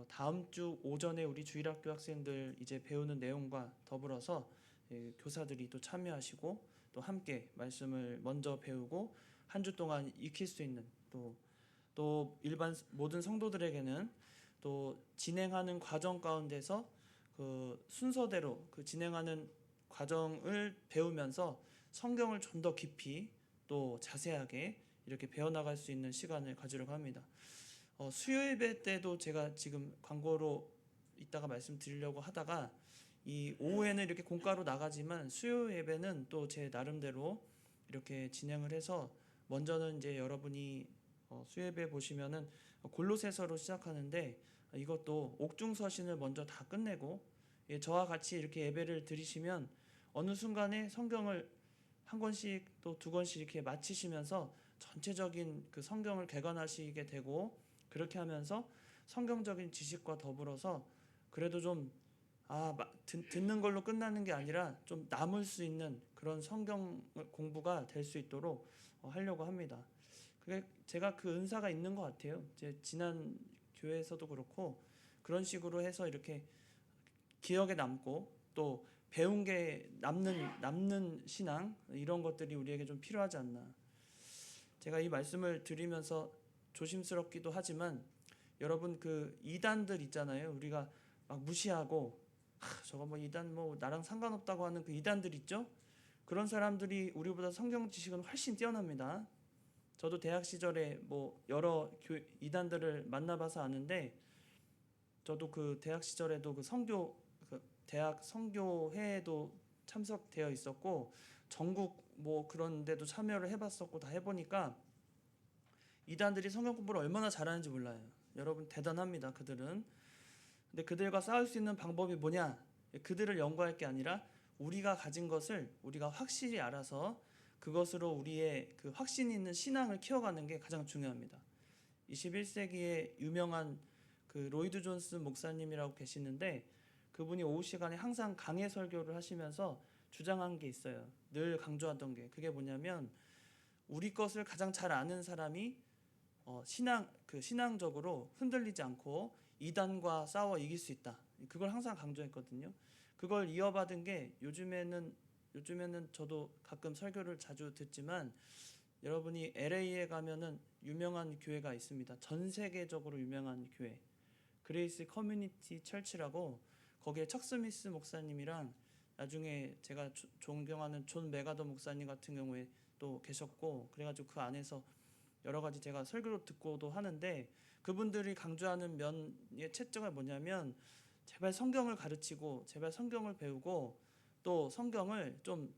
다음 주 오전에 우리 주일학교 학생들 이제 배우는 내용과 더불어서 교사들이 또 참여하시고 또 함께 말씀을 먼저 배우고 한 주 동안 익힐 수 있는 또 일반 모든 성도들에게는 또 진행하는 과정 가운데서 그 순서대로 그 진행하는 과정을 배우면서 성경을 좀 더 깊이 또 자세하게 이렇게 배워나갈 수 있는 시간을 가지려고 합니다. 수요 예배 때도 제가 지금 광고로 이따가 말씀드리려고 하다가 이 오후에는 이렇게 공과로 나가지만 수요 예배는 또 제 나름대로 이렇게 진행을 해서 먼저는 이제 여러분이 수요 예배 보시면은 골로새서로 시작하는데 이것도 옥중서신을 먼저 다 끝내고 저와 같이 이렇게 예배를 드리시면 어느 순간에 성경을 한 권씩 또 두 권씩 이렇게 마치시면서 전체적인 그 성경을 개관하시게 되고 그렇게 하면서 성경적인 지식과 더불어서 그래도 좀 듣는 걸로 끝나는 게 아니라 좀 남을 수 있는 그런 성경 공부가 될 수 있도록 하려고 합니다. 그게 제가 그 은사가 있는 것 같아요. 제 지난 교회에서도 그렇고 그런 식으로 해서 이렇게 기억에 남고 또 배운 게 남는 신앙 이런 것들이 우리에게 좀 필요하지 않나. 제가 이 말씀을 드리면서 조심스럽기도 하지만 여러분 그 이단들 있잖아요. 우리가 막 무시하고 저거 뭐 이단 뭐 나랑 상관없다고 하는 그 이단들 있죠. 그런 사람들이 우리보다 성경 지식은 훨씬 뛰어납니다. 저도 대학 시절에 뭐 여러 이단들을 만나봐서 아는데 저도 그 대학 시절에도 그 대학 선교회에도 참석되어 있었고 전국 뭐 그런 데도 참여를 해봤었고 다 해보니까 이단들이 성경 공부를 얼마나 잘하는지 몰라요. 여러분 대단합니다. 그들은. 근데 그들과 싸울 수 있는 방법이 뭐냐? 그들을 연구할 게 아니라 우리가 가진 것을 우리가 확실히 알아서 그것으로 우리의 그 확신 있는 신앙을 키워가는 게 가장 중요합니다. 21세기에 유명한 그 로이드 존스 목사님이라고 계시는데 그분이 오후 시간에 항상 강해 설교를 하시면서 주장한 게 있어요. 늘 강조하던 게 그게 뭐냐면 우리 것을 가장 잘 아는 사람이 신앙적으로 흔들리지 않고 이단과 싸워 이길 수 있다. 그걸 항상 강조했거든요. 그걸 이어받은 게 요즘에는 저도 가끔 설교를 자주 듣지만 여러분이 LA에 가면은 유명한 교회가 있습니다. 전 세계적으로 유명한 교회. 그레이스 커뮤니티 철치라고 거기에 척 스미스 목사님이랑 나중에 제가 존경하는 존 메가더 목사님 같은 경우에 또 계셨고 그래가지고 그 안에서 여러 가지 제가 설교로 듣고도 하는데 그분들이 강조하는 면의 채점이 뭐냐면 제발 성경을 가르치고 제발 성경을 배우고 또 성경을 좀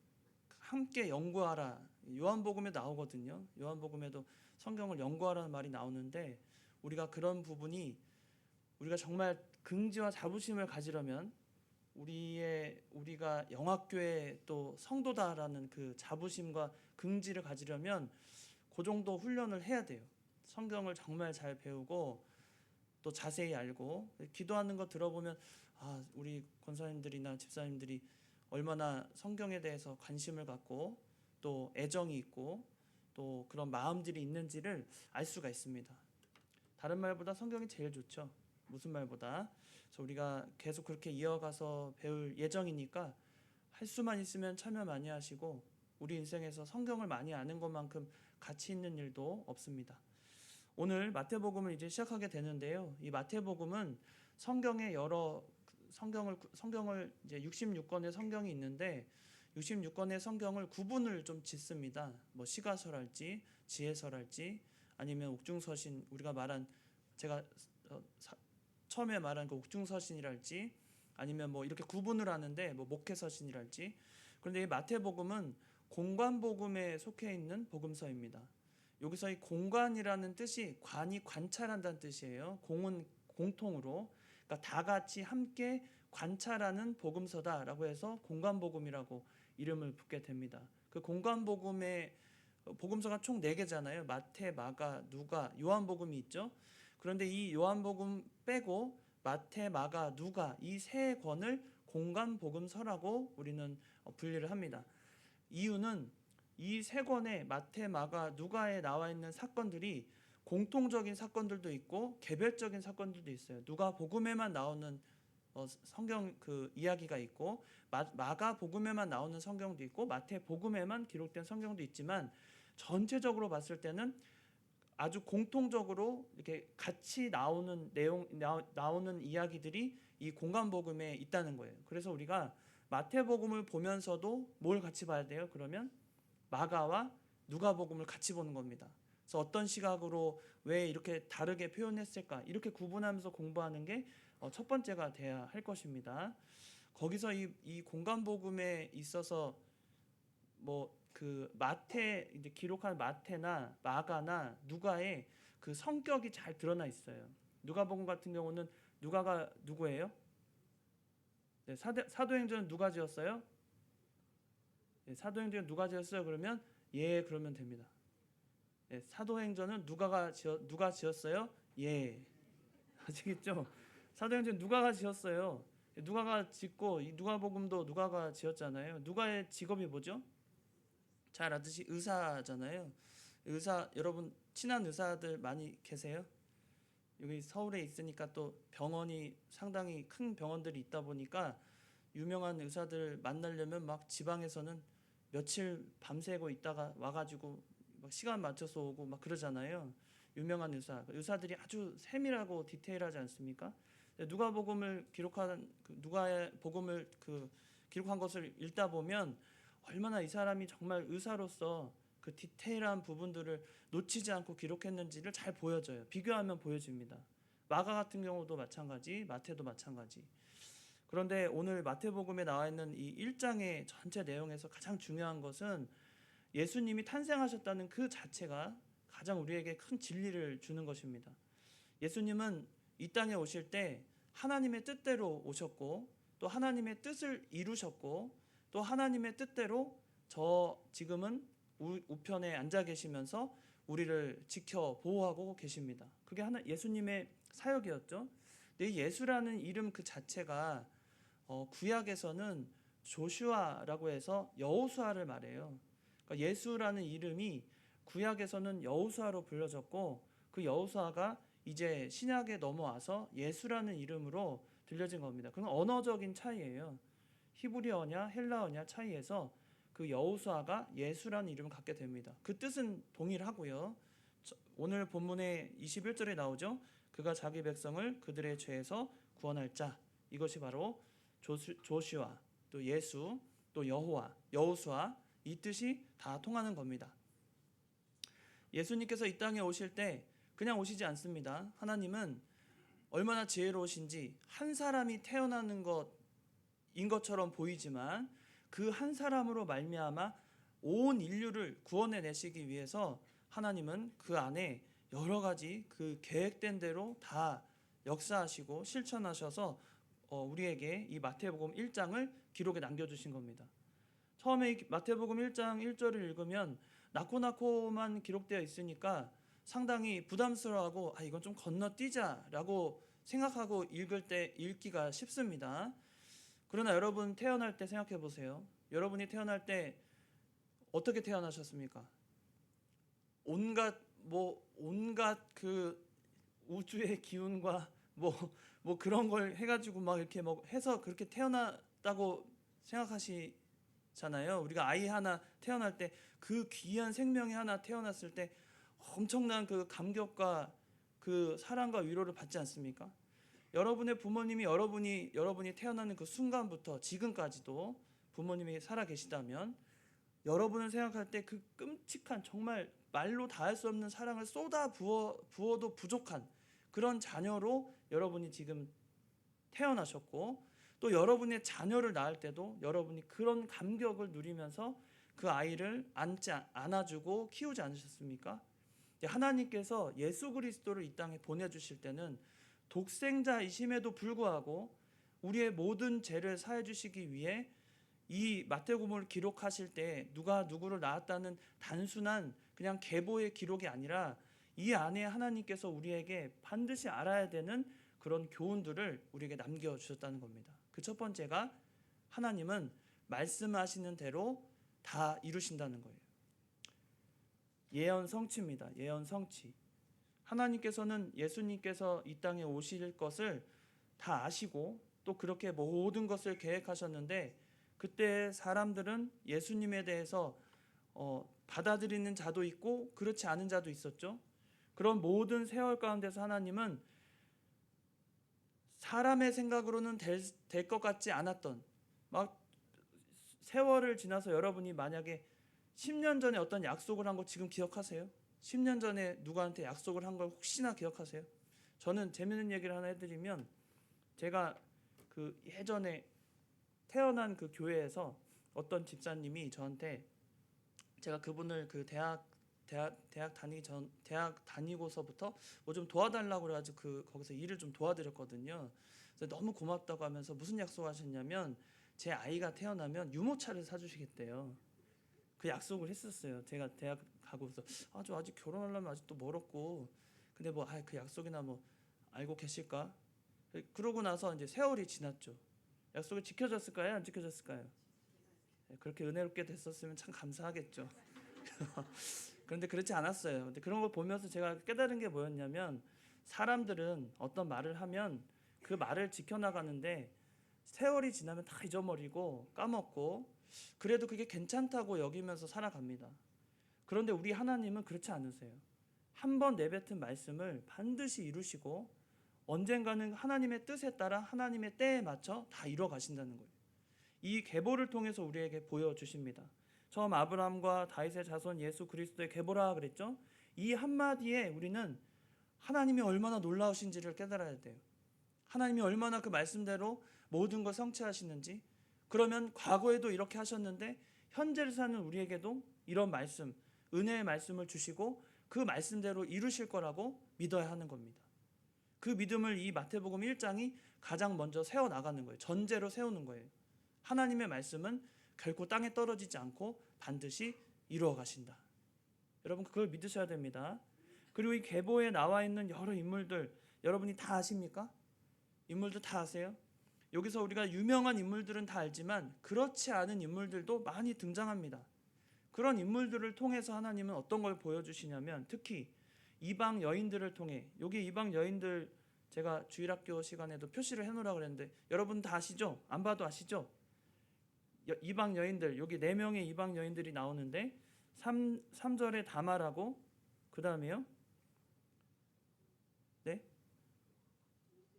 함께 연구하라. 요한복음에 나오거든요. 요한복음에도 성경을 연구하라는 말이 나오는데 우리가 그런 부분이 우리가 정말 긍지와 자부심을 가지려면 우리가 영학교의 또 성도다라는 그 자부심과 긍지를 가지려면 그 정도 훈련을 해야 돼요. 성경을 정말 잘 배우고 또 자세히 알고 기도하는 거 들어보면 우리 권사님들이나 집사님들이 얼마나 성경에 대해서 관심을 갖고 또 애정이 있고 또 그런 마음들이 있는지를 알 수가 있습니다. 다른 말보다 성경이 제일 좋죠. 무슨 말보다. 그래서 우리가 계속 그렇게 이어가서 배울 예정이니까 할 수만 있으면 참여 많이 하시고 우리 인생에서 성경을 많이 아는 것만큼 가치 있는 일도 없습니다. 오늘 마태복음을 이제 시작하게 되는데요. 이 마태복음은 성경의 성경을 이제 66권의 성경이 있는데 66권의 성경을 구분을 좀 짓습니다. 뭐 시가설할지 지혜설할지 아니면 옥중서신 우리가 말한 제가 처음에 말한 그 옥중서신이랄지 아니면 뭐 이렇게 구분을 하는데 뭐 목회서신이랄지 그런데 이 마태복음은 공관복음에 속해 있는 복음서입니다. 여기서 이 공관이라는 뜻이 관이 관찰한다는 뜻이에요. 공은 공통으로 그러니까 다 같이 함께 관찰하는 복음서다라고 해서 공관복음이라고 이름을 붙게 됩니다. 그 공관복음의 복음서가 총 4개잖아요. 마태, 마가, 누가, 요한복음이 있죠. 그런데 이 요한복음 빼고 마태, 마가, 누가 이 3권을 공관복음서라고 우리는 분리를 합니다. 이유는 이 3권의 마태, 마가, 누가에 나와 있는 사건들이 공통적인 사건들도 있고 개별적인 사건들도 있어요. 누가복음에만 나오는 성경 그 이야기가 있고 마가복음에만 나오는 성경도 있고 마태복음에만 기록된 성경도 있지만 전체적으로 봤을 때는 아주 공통적으로 이렇게 같이 나오는 나오는 이야기들이 이 공간복음에 있다는 거예요. 그래서 우리가 마태복음을 보면서도 뭘 같이 봐야 돼요? 그러면 마가와 누가복음을 같이 보는 겁니다. 그래서 어떤 시각으로 왜 이렇게 다르게 표현했을까? 이렇게 구분하면서 공부하는 게 첫 번째가 돼야 할 것입니다. 거기서 이 공간복음에 있어서 뭐 그 마태 이제 기록한 마태나 마가나 누가의 그 성격이 잘 드러나 있어요. 누가복음 같은 경우는 누가가 누구예요? 네, 사도행전은 누가 지었어요? 네, 사도행전은 누가 지었어요? 그러면 예 그러면 됩니다. 네, 사도행전은 누가 지었어요? 예. 아시겠죠? 사도행전 누가가 지었어요. 누가가 짓고 이 누가복음도 누가가 지었잖아요. 누가의 직업이 뭐죠? 잘 아듯이 의사잖아요. 의사 여러분 친한 의사들 많이 계세요? 여기 서울에 있으니까 또 병원이 상당히 큰 병원들이 있다 보니까 유명한 의사들 만나려면 막 지방에서는 며칠 밤새고 있다가 와가지고 막 시간 맞춰서 오고 막 그러잖아요. 유명한 의사들이 아주 세밀하고 디테일하지 않습니까? 누가복음을 기록한 누가의 복음을 기록한 것을 읽다 보면 얼마나 이 사람이 정말 의사로서 그 디테일한 부분들을 놓치지 않고 기록했는지를 잘 보여져요. 비교하면 보여집니다. 마가 같은 경우도 마찬가지, 마태도 마찬가지. 그런데 오늘 마태복음에 나와 있는 이 1장의 전체 내용에서 가장 중요한 것은 예수님이 탄생하셨다는 그 자체가 가장 우리에게 큰 진리를 주는 것입니다. 예수님은 이 땅에 오실 때 하나님의 뜻대로 오셨고 또 하나님의 뜻을 이루셨고 또 하나님의 뜻대로 지금은 우편에 앉아 계시면서 우리를 지켜 보호하고 계십니다. 그게 예수님의 사역이었죠. 근데 이 예수라는 이름 그 자체가 구약에서는 조슈아라고 해서 여호수아를 말해요. 그러니까 예수라는 이름이 구약에서는 여호수아로 불려졌고 그 여호수아가 이제 신약에 넘어와서 예수라는 이름으로 들려진 겁니다. 그건 언어적인 차이예요. 히브리어냐 헬라어냐 차이에서 그 여호수아가 예수라는 이름을 갖게 됩니다. 그 뜻은 동일하고요. 오늘 본문의 21절에 나오죠. 그가 자기 백성을 그들의 죄에서 구원할 자. 이것이 바로 조슈아, 또 예수, 또 여호수아 이 뜻이 다 통하는 겁니다. 예수님께서 이 땅에 오실 때 그냥 오시지 않습니다. 하나님은 얼마나 지혜로우신지 한 사람이 태어나는 것인 것처럼 보이지만 그 한 사람으로 말미암아 온 인류를 구원해 내시기 위해서 하나님은 그 안에 여러 가지 그 계획된 대로 다 역사하시고 실천하셔서 우리에게 이 마태복음 1장을 기록에 남겨주신 겁니다. 처음에 마태복음 1장 1절을 읽으면 낳고만 기록되어 있으니까 상당히 부담스러워하고 이건 좀 건너뛰자라고 생각하고 읽기가 쉽습니다. 그러나 여러분 태어날 때 생각해 보세요. 여러분이 태어날 때 어떻게 태어나셨습니까? 온갖 그 우주의 기운과 뭐 그런 걸 해가지고 막 이렇게 해서 그렇게 태어났다고 생각하시잖아요. 우리가 아이 하나 태어날 때 그 귀한 생명이 하나 태어났을 때 엄청난 그 감격과 그 사랑과 위로를 받지 않습니까? 여러분의 부모님이 여러분이 태어나는 그 순간부터 지금까지도 부모님이 살아 계시다면 여러분을 생각할 때 그 끔찍한 정말 말로 다할 수 없는 사랑을 쏟아 부어도 부족한 그런 자녀로 여러분이 지금 태어나셨고 또 여러분의 자녀를 낳을 때도 여러분이 그런 감격을 누리면서 그 아이를 안아주고 키우지 않으셨습니까? 하나님께서 예수 그리스도를 이 땅에 보내주실 때는 독생자이심에도 불구하고 우리의 모든 죄를 사해 주시기 위해 이 마태복음을 기록하실 때 누가 누구를 낳았다는 단순한 그냥 계보의 기록이 아니라 이 안에 하나님께서 우리에게 반드시 알아야 되는 그런 교훈들을 우리에게 남겨주셨다는 겁니다. 그 첫 번째가 하나님은 말씀하시는 대로 다 이루신다는 거예요. 예언 성취입니다. 예언 성취. 하나님께서는 예수님께서 이 땅에 오실 것을 다 아시고 또 그렇게 모든 것을 계획하셨는데, 그때 사람들은 예수님에 대해서 받아들이는 자도 있고 그렇지 않은 자도 있었죠. 그런 모든 세월 가운데서 하나님은 사람의 생각으로는 될 것 같지 않았던, 막 세월을 지나서 여러분이 만약에 10년 전에 어떤 약속을 한 거 지금 기억하세요? 10년 전에 누구한테 약속을 한 걸 혹시나 기억하세요? 저는 재밌는 얘기를 하나 해드리면, 제가 그 예전에 태어난 그 교회에서 어떤 집사님이 저한테, 제가 그분을 그 대학 다니고서부터 뭐 좀 도와달라고 그래가지고 거기서 일을 좀 도와드렸거든요. 그래서 너무 고맙다고 하면서 무슨 약속하셨냐면, 제 아이가 태어나면 유모차를 사주시겠대요. 그 약속을 했었어요. 제가 대학 가고서 아직 결혼하려면 아직도 멀었고, 근데 뭐 그 약속이나 뭐 알고 계실까? 그러고 나서 이제 세월이 지났죠. 약속이 지켜졌을까요? 안 지켜졌을까요? 그렇게 은혜롭게 됐었으면 참 감사하겠죠. 그런데 그렇지 않았어요. 근데 그런 걸 보면서 제가 깨달은 게 뭐였냐면, 사람들은 어떤 말을 하면 그 말을 지켜나가는데 세월이 지나면 다 잊어버리고 까먹고, 그래도 그게 괜찮다고 여기면서 살아갑니다. 그런데 우리 하나님은 그렇지 않으세요. 한 번 내뱉은 말씀을 반드시 이루시고 언젠가는 하나님의 뜻에 따라 하나님의 때에 맞춰 다 이루어 가신다는 거예요. 이 계보를 통해서 우리에게 보여주십니다. 처음 아브라함과 다윗의 자손 예수 그리스도의 계보라 그랬죠. 이 한마디에 우리는 하나님이 얼마나 놀라우신지를 깨달아야 돼요. 하나님이 얼마나 그 말씀대로 모든 걸 성취하시는지, 그러면 과거에도 이렇게 하셨는데 현재를 사는 우리에게도 이런 말씀, 은혜의 말씀을 주시고 그 말씀대로 이루실 거라고 믿어야 하는 겁니다. 그 믿음을 이 마태복음 1장이 가장 먼저 세워나가는 거예요. 전제로 세우는 거예요. 하나님의 말씀은 결코 땅에 떨어지지 않고 반드시 이루어 가신다. 여러분 그걸 믿으셔야 됩니다. 그리고 이 계보에 나와 있는 여러 인물들, 여러분이 다 아십니까? 인물들 다 아세요? 여기서 우리가 유명한 인물들은 다 알지만 그렇지 않은 인물들도 많이 등장합니다. 그런 인물들을 통해서 하나님은 어떤 걸 보여주시냐면, 특히 이방 여인들을 통해, 여기 이방 여인들 제가 주일학교 시간에도 표시를 해놓으라고 그랬는데 여러분 다 아시죠? 안 봐도 아시죠? 이방 여인들, 여기 4명의 이방 여인들이 나오는데 3절에 다말하고, 그 다음에요,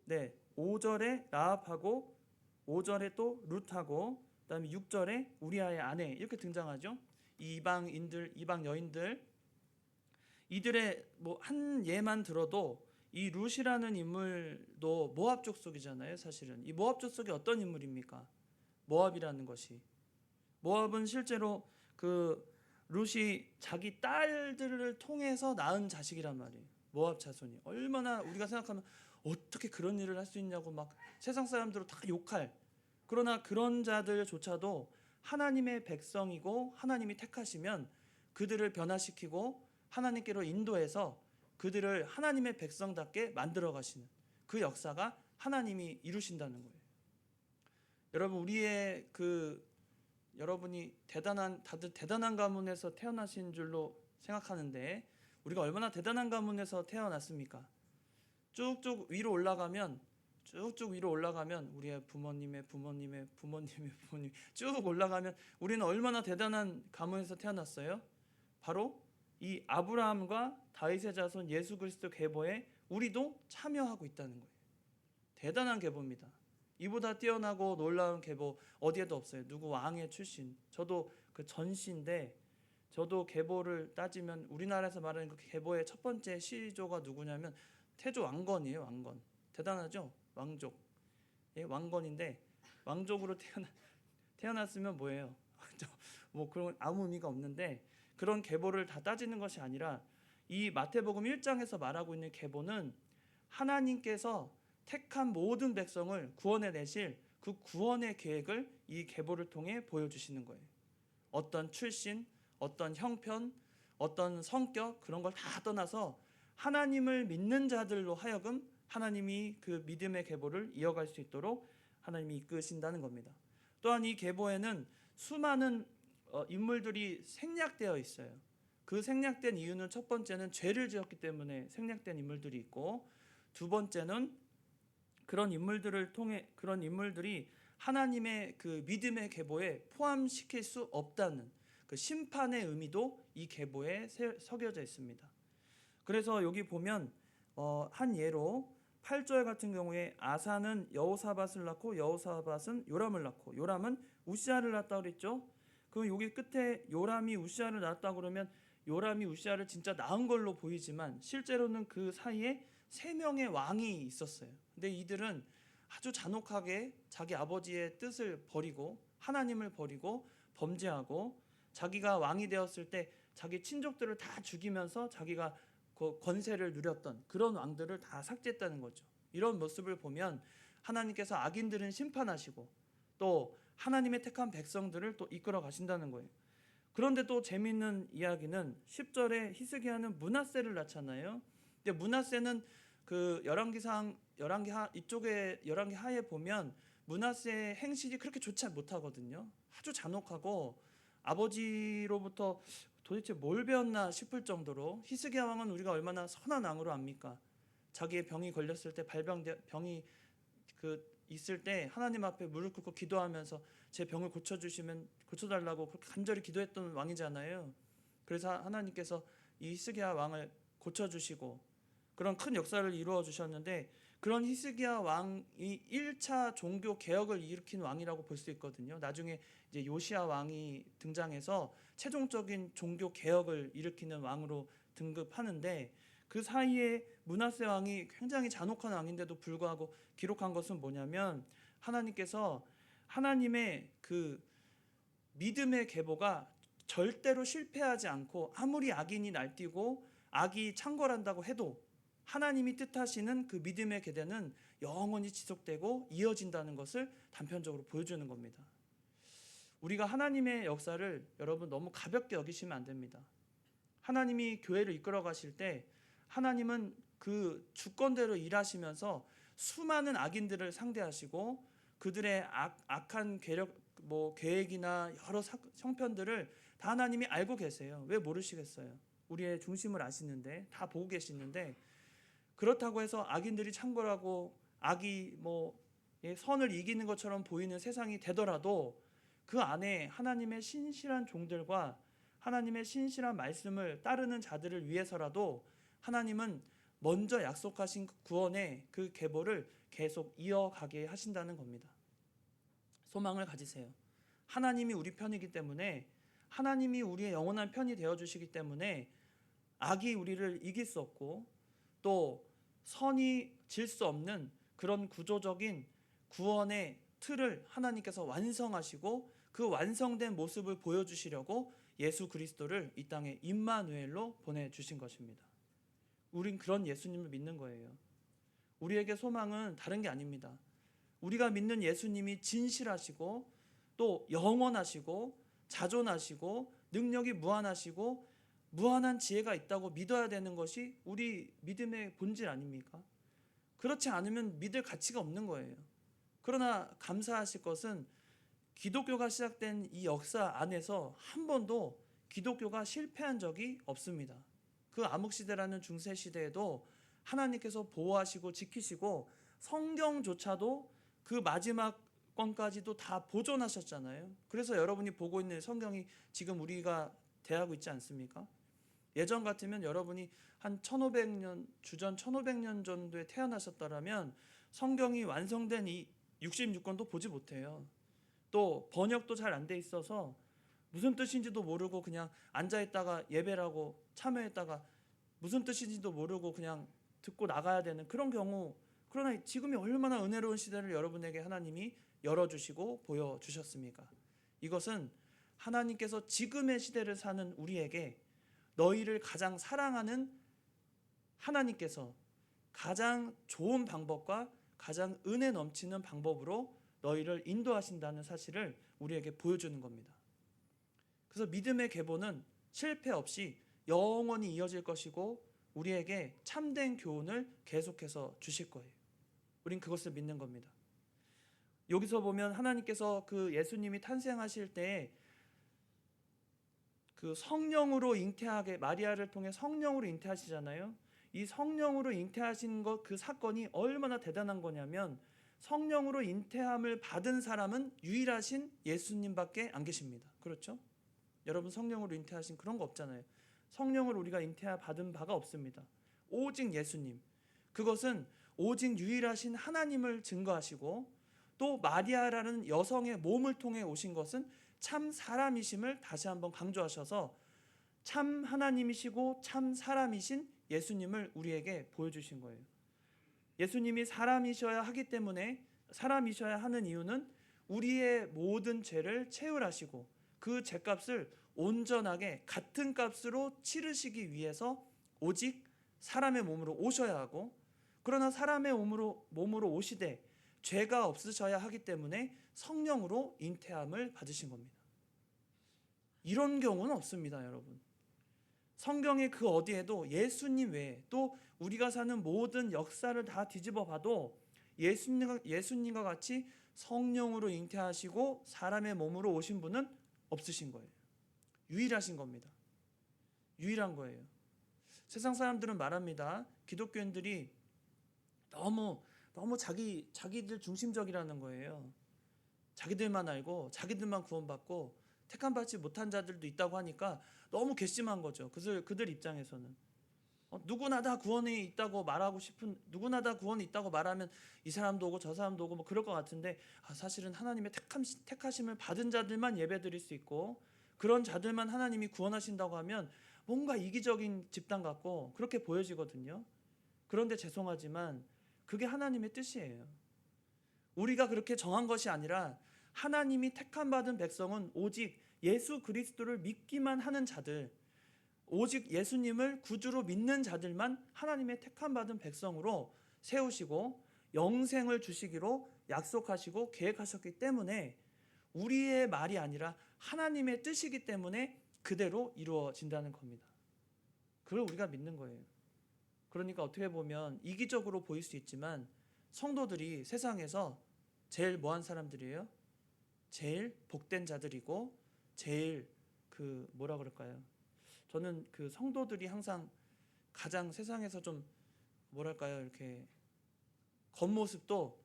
네 5절에 라합하고, 5절에 또 룻하고, 그 다음에 6절에 우리아의 아내, 이렇게 등장하죠. 이 이방인들, 이방 여인들, 이들의 뭐 한 예만 들어도 이 룻이라는 인물도 모압 족속이잖아요. 사실은 이 모압 족속이 어떤 인물입니까? 모압이라는 것이, 모압은 실제로 그 룻이 자기 딸들을 통해서 낳은 자식이란 말이에요. 모압 자손이. 얼마나 우리가 생각하면 어떻게 그런 일을 할 수 있냐고 막 세상 사람들을 다 욕할, 그러나 그런 자들조차도 하나님의 백성이고 하나님이 택하시면 그들을 변화시키고 하나님께로 인도해서 그들을 하나님의 백성답게 만들어 가시는 그 역사가 하나님이 이루신다는 거예요. 여러분 여러분이 다들 대단한 가문에서 태어나신 줄로 생각하는데, 우리가 얼마나 대단한 가문에서 태어났습니까? 쭉쭉 위로 올라가면 우리의 부모님의 부모님 쭉 올라가면 우리는 얼마나 대단한 가문에서 태어났어요? 바로 이 아브라함과 다윗의 자손 예수 그리스도 계보에 우리도 참여하고 있다는 거예요. 대단한 계보입니다. 이보다 뛰어나고 놀라운 계보 어디에도 없어요. 누구 왕의 출신, 저도 그 전씨인데, 저도 계보를 따지면 우리나라에서 말하는 그 계보의 첫 번째 시조가 누구냐면 태조 왕건이에요. 왕건. 대단하죠? 왕족. 예, 왕건인데 왕족으로 태어났으면 뭐예요? 뭐 그런 아무 의미가 없는데, 그런 계보를 다 따지는 것이 아니라 이 마태복음 1장에서 말하고 있는 계보는 하나님께서 택한 모든 백성을 구원해 내실 그 구원의 계획을 이 계보를 통해 보여주시는 거예요. 어떤 출신, 어떤 형편, 어떤 성격, 그런 걸 다 떠나서 하나님을 믿는 자들로 하여금 하나님이 그 믿음의 계보를 이어갈 수 있도록 하나님이 이끄신다는 겁니다. 또한 이 계보에는 수많은 인물들이 생략되어 있어요. 그 생략된 이유는 첫 번째는 죄를 지었기 때문에 생략된 인물들이 있고, 두 번째는 그런 인물들이 하나님의 그 믿음의 계보에 포함시킬 수 없다는 그 심판의 의미도 이 계보에 새겨져 있습니다. 그래서 여기 보면 한 예로 8절 같은 경우에 아사는 여호사밧을 낳고 여호사밧은 요람을 낳고 요람은 우시아를 낳았다고 그랬죠. 그럼 여기 끝에 요람이 우시아를 낳았다고 그러면 요람이 우시아를 진짜 낳은 걸로 보이지만 실제로는 그 사이에 3명의 왕이 있었어요. 근데 이들은 아주 잔혹하게 자기 아버지의 뜻을 버리고 하나님을 버리고 범죄하고 자기가 왕이 되었을 때 자기 친족들을 다 죽이면서 자기가 그 권세를 누렸던 그런 왕들을 다 삭제했다는 거죠. 이런 모습을 보면 하나님께서 악인들은 심판하시고 또 하나님의 택한 백성들을 또 이끌어 가신다는 거예요. 그런데 또 재미있는 이야기는 10절에 히스기야는 므낫세를 낳잖아요. 근데 므낫세는 그 열왕기 하에 보면 므낫세의 행실이 그렇게 좋지 못하거든요. 아주 잔혹하고 아버지로부터 도대체 뭘 배웠나 싶을 정도로 히스기야 왕은 우리가 얼마나 선한 왕으로 압니까? 자기의 병이 걸렸을 때 병이 있을 때 하나님 앞에 무릎 꿇고 기도하면서 제 병을 고쳐달라고 그렇게 간절히 기도했던 왕이잖아요. 그래서 하나님께서 이 히스기야 왕을 고쳐주시고 그런 큰 역사를 이루어 주셨는데, 그런 히스기야 왕이 1차 종교 개혁을 일으킨 왕이라고 볼 수 있거든요. 나중에 이제 요시야 왕이 등장해서 최종적인 종교 개혁을 일으키는 왕으로 등극하는데, 그 사이에 므낫세 왕이 굉장히 잔혹한 왕인데도 불구하고 기록한 것은 뭐냐면 하나님께서 하나님의 그 믿음의 계보가 절대로 실패하지 않고 아무리 악인이 날뛰고 악이 창궐한다고 해도 하나님이 뜻하시는 그 믿음의 계대는 영원히 지속되고 이어진다는 것을 단편적으로 보여주는 겁니다. 우리가 하나님의 역사를 여러분 너무 가볍게 여기시면 안 됩니다. 하나님이 교회를 이끌어 가실 때 하나님은 그 주권대로 일하시면서 수많은 악인들을 상대하시고 그들의 악한 계획이나 여러 형편들을 다 하나님이 알고 계세요. 왜 모르시겠어요? 우리의 중심을 아시는데, 다 보고 계시는데, 그렇다고 해서 악인들이 창궐하고 악이 선을 이기는 것처럼 보이는 세상이 되더라도 그 안에 하나님의 신실한 종들과 하나님의 신실한 말씀을 따르는 자들을 위해서라도 하나님은 먼저 약속하신 구원의 그 계보를 계속 이어가게 하신다는 겁니다. 소망을 가지세요. 하나님이 우리 편이기 때문에, 하나님이 우리의 영원한 편이 되어주시기 때문에 악이 우리를 이길 수 없고 또 선이 질 수 없는 그런 구조적인 구원의 틀을 하나님께서 완성하시고 그 완성된 모습을 보여주시려고 예수 그리스도를 이 땅에 임마누엘로 보내주신 것입니다. 우린 그런 예수님을 믿는 거예요. 우리에게 소망은 다른 게 아닙니다. 우리가 믿는 예수님이 진실하시고 또 영원하시고 자존하시고 능력이 무한하시고 무한한 지혜가 있다고 믿어야 되는 것이 우리 믿음의 본질 아닙니까? 그렇지 않으면 믿을 가치가 없는 거예요. 그러나 감사하실 것은 기독교가 시작된 이 역사 안에서 한 번도 기독교가 실패한 적이 없습니다. 그 암흑시대라는 중세시대에도 하나님께서 보호하시고 지키시고 성경조차도 그 마지막 권까지도 다 보존하셨잖아요. 그래서 여러분이 보고 있는 성경이 지금 우리가 대하고 있지 않습니까? 예전 같으면 여러분이 한 1500년 주전 1500년 정도에 태어나셨더라면 성경이 완성된 이 66권도 보지 못해요. 또 번역도 잘 안 돼 있어서 무슨 뜻인지도 모르고 그냥 앉아있다가 예배라고 참여했다가 무슨 뜻인지도 모르고 그냥 듣고 나가야 되는 그런 경우. 그러나 지금이 얼마나 은혜로운 시대를 여러분에게 하나님이 열어주시고 보여주셨습니까? 이것은 하나님께서 지금의 시대를 사는 우리에게 너희를 가장 사랑하는 하나님께서 가장 좋은 방법과 가장 은혜 넘치는 방법으로 너희를 인도하신다는 사실을 우리에게 보여주는 겁니다. 그래서 믿음의 계보는 실패 없이 영원히 이어질 것이고 우리에게 참된 교훈을 계속해서 주실 거예요. 우린 그것을 믿는 겁니다. 여기서 보면 하나님께서 그 예수님이 탄생하실 때 그 성령으로 잉태하게, 마리아를 통해 성령으로 잉태하시잖아요. 이 성령으로 잉태하신 것, 그 사건이 얼마나 대단한 거냐면 성령으로 잉태함을 받은 사람은 유일하신 예수님밖에 안 계십니다. 그렇죠? 여러분, 성령으로 잉태하신 그런 거 없잖아요. 성령을 우리가 받은 바가 없습니다. 오직 예수님. 그것은 오직 유일하신 하나님을 증거하시고, 또 마리아라는 여성의 몸을 통해 오신 것은 참 사람이심을 다시 한번 강조하셔서 참 하나님이시고 참 사람이신 예수님을 우리에게 보여주신 거예요. 예수님이 사람이셔야 하기 때문에, 사람이셔야 하는 이유는 우리의 모든 죄를 채울하시고 그 죄값을 온전하게 같은 값으로 치르시기 위해서 오직 사람의 몸으로 오셔야 하고, 그러나 사람의 몸으로 오시되 죄가 없으셔야 하기 때문에 성령으로 잉태함을 받으신 겁니다. 이런 경우는 없습니다, 여러분. 성경의 그 어디에도 예수님 외에, 또 우리가 사는 모든 역사를 다 뒤집어 봐도 예수님과 같이 성령으로 잉태하시고 사람의 몸으로 오신 분은 없으신 거예요. 유일하신 겁니다. 유일한 거예요. 세상 사람들은 말합니다. 기독교인들이 너무 자기들 중심적이라는 거예요. 자기들만 알고 자기들만 구원받고 택함 받지 못한 자들도 있다고 하니까 너무 괘씸한 거죠. 그들 입장에서는 누구나 다 구원이 있다고 누구나 다 구원이 있다고 말하면 이 사람도 오고 저 사람도 오고 뭐 그럴 것 같은데, 사실은 하나님의 택하심을 받은 자들만 예배드릴 수 있고 그런 자들만 하나님이 구원하신다고 하면 뭔가 이기적인 집단 같고 그렇게 보여지거든요. 그런데 죄송하지만 그게 하나님의 뜻이에요. 우리가 그렇게 정한 것이 아니라 하나님이 택함받은 백성은 오직 예수 그리스도를 믿기만 하는 자들, 오직 예수님을 구주로 믿는 자들만 하나님의 택함받은 백성으로 세우시고 영생을 주시기로 약속하시고 계획하셨기 때문에, 우리의 말이 아니라 하나님의 뜻이기 때문에 그대로 이루어진다는 겁니다. 그걸 우리가 믿는 거예요. 그러니까 어떻게 보면 이기적으로 보일 수 있지만 성도들이 세상에서 제일 뭐한 사람들이에요? 제일 복된 자들이고 제일 뭐라 그럴까요? 저는 그 성도들이 항상 가장 세상에서 좀 뭐랄까요? 이렇게 겉모습도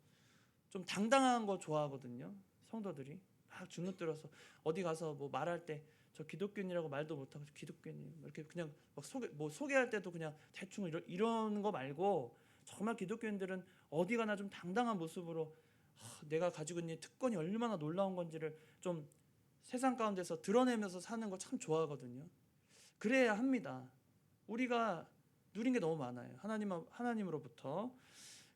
좀 당당한 거 좋아하거든요. 성도들이 막 주눅들어서 어디 가서 뭐 말할 때 저 기독교인이라고 말도 못하고 기독교인 이렇게 그냥 막 소개할 때도 그냥 대충 이런 거 말고, 정말 기독교인들은 어디 가나 좀 당당한 모습으로 내가 가지고 있는 특권이 얼마나 놀라운 건지를 좀 세상 가운데서 드러내면서 사는 거 참 좋아하거든요. 그래야 합니다. 우리가 누린 게 너무 많아요. 하나님으로부터.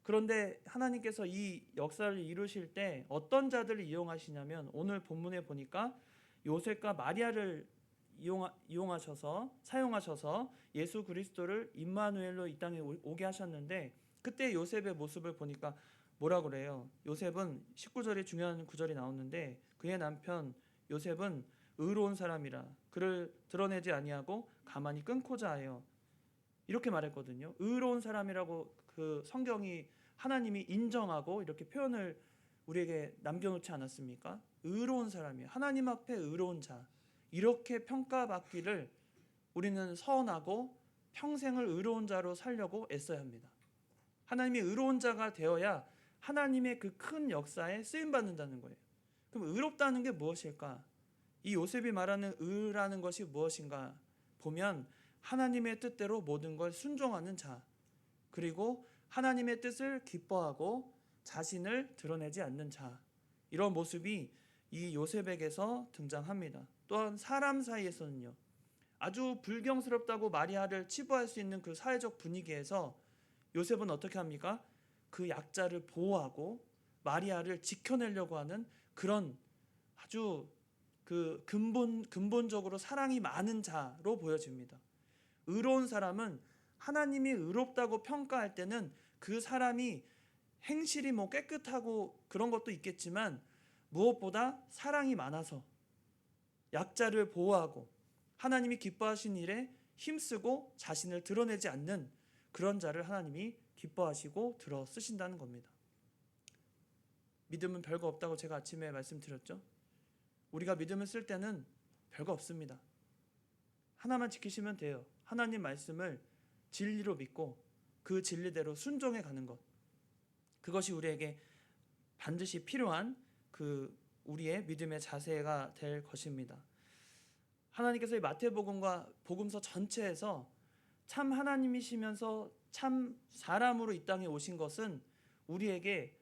그런데 하나님께서 이 역사를 이루실 때 어떤 자들을 이용하시냐면, 오늘 본문에 보니까 요셉과 마리아를 사용하셔서 예수 그리스도를 임마누엘로 이 땅에 오게 하셨는데, 그때 요셉의 모습을 보니까 뭐라 그래요? 요셉은 19절에 중요한 구절이 나오는데, 그의 남편 요셉은 의로운 사람이라 그를 드러내지 아니하고 가만히 끊고자 하여, 이렇게 말했거든요. 의로운 사람이라고 그 성경이 하나님이 인정하고 이렇게 표현을 우리에게 남겨놓지 않았습니까? 의로운 사람이, 하나님 앞에 의로운 자, 이렇게 평가받기를 우리는 서원하고 평생을 의로운 자로 살려고 애써야 합니다. 하나님이 의로운 자가 되어야 하나님의 그 큰 역사에 쓰임받는다는 거예요. 그럼 의롭다는 게 무엇일까? 이 요셉이 말하는 의라는 것이 무엇인가 보면, 하나님의 뜻대로 모든 걸 순종하는 자, 그리고 하나님의 뜻을 기뻐하고 자신을 드러내지 않는 자, 이런 모습이 이 요셉에게서 등장합니다. 또한 사람 사이에서는요, 아주 불경스럽다고 마리아를 치부할 수 있는 그 사회적 분위기에서 요셉은 어떻게 합니까? 그 약자를 보호하고 마리아를 지켜내려고 하는 그런 아주 그 근본적으로 사랑이 많은 자로 보여집니다. 의로운 사람은 하나님이 의롭다고 평가할 때는 그 사람이 행실이 뭐 깨끗하고 그런 것도 있겠지만, 무엇보다 사랑이 많아서 약자를 보호하고 하나님이 기뻐하신 일에 힘쓰고 자신을 드러내지 않는 그런 자를 하나님이 기뻐하시고 들어 쓰신다는 겁니다. 믿음은 별거 없다고 제가 아침에 말씀드렸죠. 우리가 믿음을 쓸 때는 별거 없습니다. 하나만 지키시면 돼요. 하나님 말씀을 진리로 믿고 그 진리대로 순종해 가는 것. 그것이 우리에게 반드시 필요한 그 우리의 믿음의 자세가 될 것입니다. 하나님께서 이 마태복음과 복음서 전체에서 참 하나님이시면서 참 사람으로 이 땅에 오신 것은 우리에게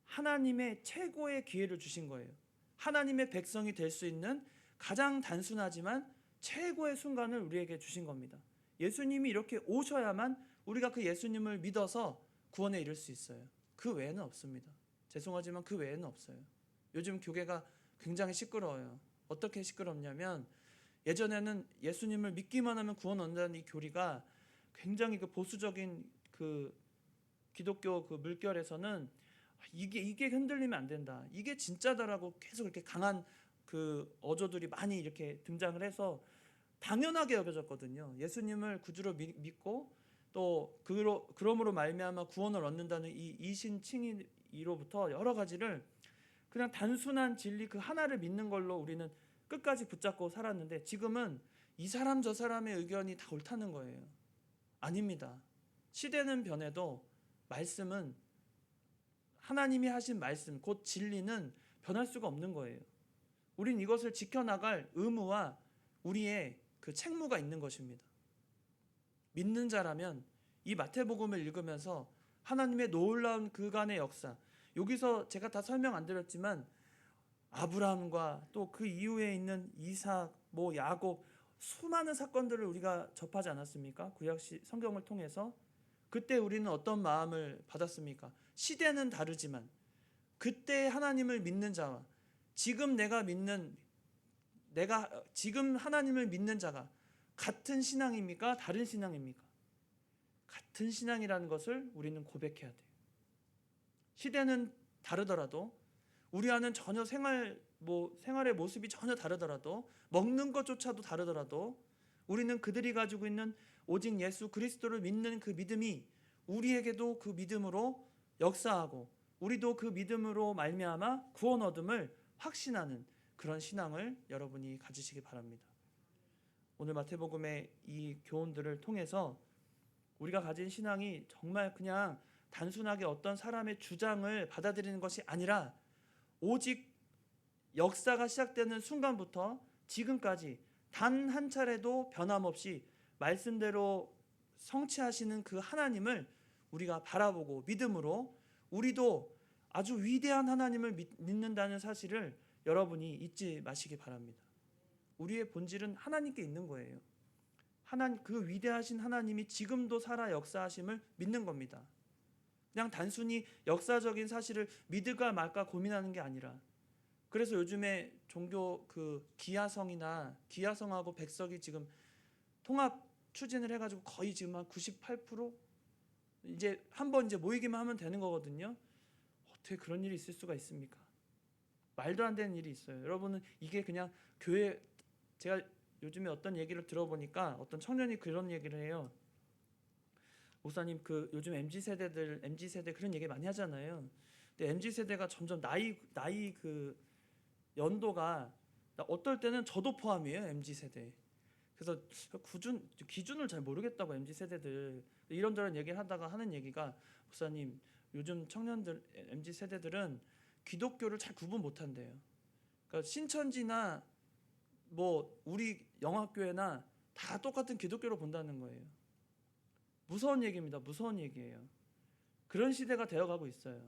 하나님의 최고의 기회를 주신 거예요. 하나님의 백성이 될 수 있는 가장 단순하지만 최고의 순간을 우리에게 주신 겁니다. 예수님이 이렇게 오셔야만 우리가 그 예수님을 믿어서 구원에 이를 수 있어요. 그 외에는 없습니다. 죄송하지만 그 외에는 없어요. 요즘 교회가 굉장히 시끄러워요. 어떻게 시끄럽냐면 예전에는 예수님을 믿기만 하면 구원 얻는다는 이 교리가 굉장히 그 보수적인 그 기독교 그 물결에서는 이게 흔들리면 안 된다. 이게 진짜다라고 계속 이렇게 강한 그 어조들이 많이 이렇게 등장을 해서 당연하게 여겨졌거든요. 예수님을 구주로 믿고 또 그러므로 말미암아 구원을 얻는다는 이 이신칭의로부터 여러 가지를 그냥 단순한 진리 그 하나를 믿는 걸로 우리는 끝까지 붙잡고 살았는데 지금은 이 사람 저 사람의 의견이 다 옳다는 거예요. 아닙니다. 시대는 변해도 말씀은 하나님이 하신 말씀 곧 진리는 변할 수가 없는 거예요. 우린 이것을 지켜나갈 의무와 우리의 그 책무가 있는 것입니다. 믿는 자라면 이 마태복음을 읽으면서 하나님의 놀라운 그간의 역사, 여기서 제가 다 설명 안 드렸지만 아브라함과 또 그 이후에 있는 이삭, 야곱 수많은 사건들을 우리가 접하지 않았습니까? 구약 성경을 통해서 그때 우리는 어떤 마음을 받았습니까? 시대는 다르지만 그때 하나님을 믿는 자와 지금 지금 하나님을 믿는 자가 같은 신앙입니까? 다른 신앙입니까? 같은 신앙이라는 것을 우리는 고백해야 돼요. 시대는 다르더라도 우리와는 전혀 생활의 모습이 전혀 다르더라도 먹는 것조차도 다르더라도 우리는 그들이 가지고 있는 오직 예수 그리스도를 믿는 그 믿음이 우리에게도 그 믿음으로 역사하고 우리도 그 믿음으로 말미암아 구원 얻음을 확신하는 그런 신앙을 여러분이 가지시기 바랍니다. 오늘 마태복음의 이 교훈들을 통해서 우리가 가진 신앙이 정말 그냥 단순하게 어떤 사람의 주장을 받아들이는 것이 아니라 오직 역사가 시작되는 순간부터 지금까지 단 한 차례도 변함없이 말씀대로 성취하시는 그 하나님을 우리가 바라보고 믿음으로 우리도 아주 위대한 하나님을 믿는다는 사실을 여러분이 잊지 마시기 바랍니다. 우리의 본질은 하나님께 있는 거예요. 그 위대하신 하나님이 지금도 살아 역사하심을 믿는 겁니다. 그냥 단순히 역사적인 사실을 믿을까 말까 고민하는 게 아니라 그래서 요즘에 종교 그 기아성하고 백석이 지금 통합 추진을 해가지고 거의 지금 한 98% 이제 한번 모이기만 하면 되는 거거든요. 어떻게 그런 일이 있을 수가 있습니까? 말도 안 되는 일이 있어요. 여러분은 이게 그냥 교회 제가 요즘에 어떤 얘기를 들어보니까 어떤 청년이 그런 얘기를 해요. 목사님 그 요즘 MZ 세대 그런 얘기 많이 하잖아요. 근데 MZ 세대가 점점 나이 그 연도가 어떨 때는 저도 포함이에요. MZ 세대. 그래서 기준을 잘 모르겠다고 MZ 세대들 이런저런 얘기를 하다가 하는 얘기가 목사님 요즘 청년들 MZ 세대들은 기독교를 잘 구분 못한대요. 그러니까 신천지나 우리 영화교회나 다 똑같은 기독교로 본다는 거예요. 무서운 얘기입니다. 무서운 얘기예요. 그런 시대가 되어가고 있어요.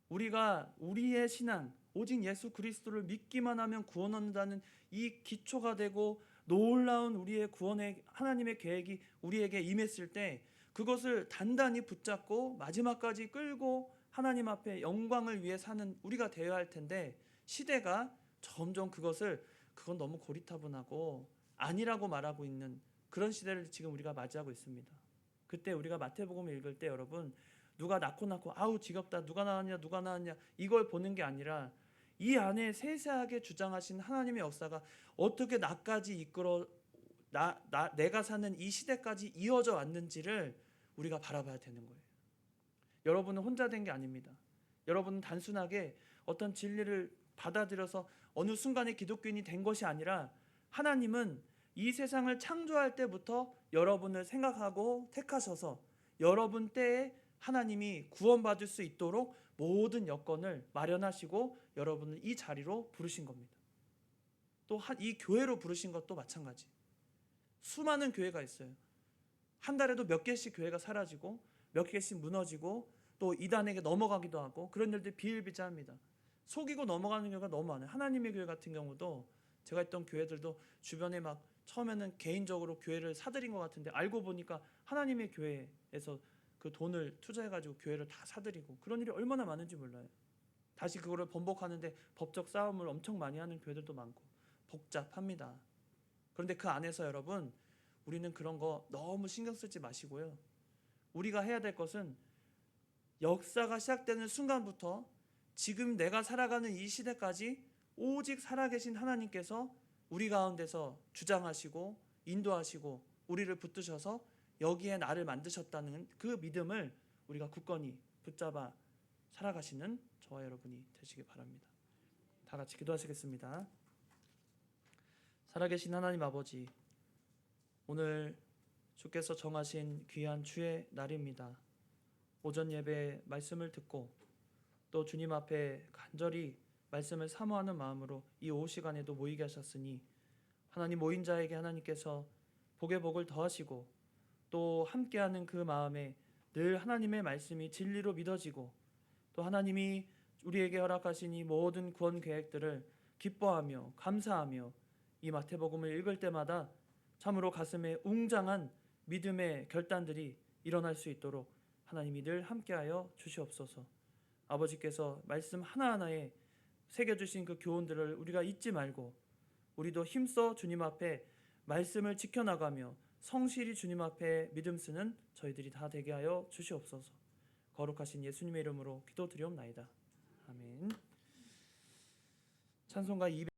우리가 우리의 신앙 오직 예수 그리스도를 믿기만 하면 구원 얻는다는 이 기초가 되고 놀라운 우리의 구원의 하나님의 계획이 우리에게 임했을 때 그것을 단단히 붙잡고 마지막까지 끌고 하나님 앞에 영광을 위해 사는 우리가 되어야 할 텐데 시대가 점점 그건 너무 고리타분하고 아니라고 말하고 있는 그런 시대를 지금 우리가 맞이하고 있습니다. 그때 우리가 마태복음을 읽을 때 여러분 누가 낳고 아우 지겹다 누가 낳았냐 이걸 보는 게 아니라 이 안에 세세하게 주장하신 하나님의 역사가 어떻게 나까지 이끌어 내가 사는 이 시대까지 이어져 왔는지를 우리가 바라봐야 되는 거예요. 여러분은 혼자 된 게 아닙니다. 여러분은 단순하게 어떤 진리를 받아들여서 어느 순간에 기독교인이 된 것이 아니라 하나님은 이 세상을 창조할 때부터 여러분을 생각하고 택하셔서 여러분 때에 하나님이 구원받을 수 있도록 모든 여건을 마련하시고 여러분을 이 자리로 부르신 겁니다. 또 이 교회로 부르신 것도 마찬가지. 수많은 교회가 있어요. 한 달에도 몇 개씩 교회가 사라지고 몇 개씩 무너지고 또 이단에게 넘어가기도 하고 그런 일들이 비일비재합니다. 속이고 넘어가는 경우가 너무 많아요. 하나님의 교회 같은 경우도 제가 있던 교회들도 주변에 막 처음에는 개인적으로 교회를 사들인 것 같은데 알고 보니까 하나님의 교회에서 그 돈을 투자해가지고 교회를 다 사들이고 그런 일이 얼마나 많은지 몰라요. 다시 그거를 번복하는데 법적 싸움을 엄청 많이 하는 교회들도 많고 복잡합니다. 그런데 그 안에서 여러분 우리는 그런 거 너무 신경 쓰지 마시고요. 우리가 해야 될 것은 역사가 시작되는 순간부터 지금 내가 살아가는 이 시대까지 오직 살아계신 하나님께서 우리 가운데서 주장하시고 인도하시고 우리를 붙드셔서 여기에 나를 만드셨다는 그 믿음을 우리가 굳건히 붙잡아 살아가시는 저와 여러분이 되시기 바랍니다. 다 같이 기도하시겠습니다. 살아계신 하나님 아버지, 오늘 주께서 정하신 귀한 주의 날입니다. 오전 예배 말씀을 듣고 또 주님 앞에 간절히 말씀을 사모하는 마음으로 이 오후 시간에도 모이게 하셨으니 하나님 모인 자에게 하나님께서 복의 복을 더하시고 또 함께하는 그 마음에 늘 하나님의 말씀이 진리로 믿어지고 또 하나님이 우리에게 허락하신 이 모든 구원 계획들을 기뻐하며 감사하며 이 마태복음을 읽을 때마다 참으로 가슴에 웅장한 믿음의 결단들이 일어날 수 있도록 하나님이 늘 함께하여 주시옵소서. 아버지께서 말씀 하나하나에 새겨주신 그 교훈들을 우리가 잊지 말고 우리도 힘써 주님 앞에 말씀을 지켜나가며 성실히 주님 앞에 믿음 쓰는 저희들이 다 되게 하여 주시옵소서. 거룩하신 예수님의 이름으로 기도드리옵나이다. 아멘. 찬송가 200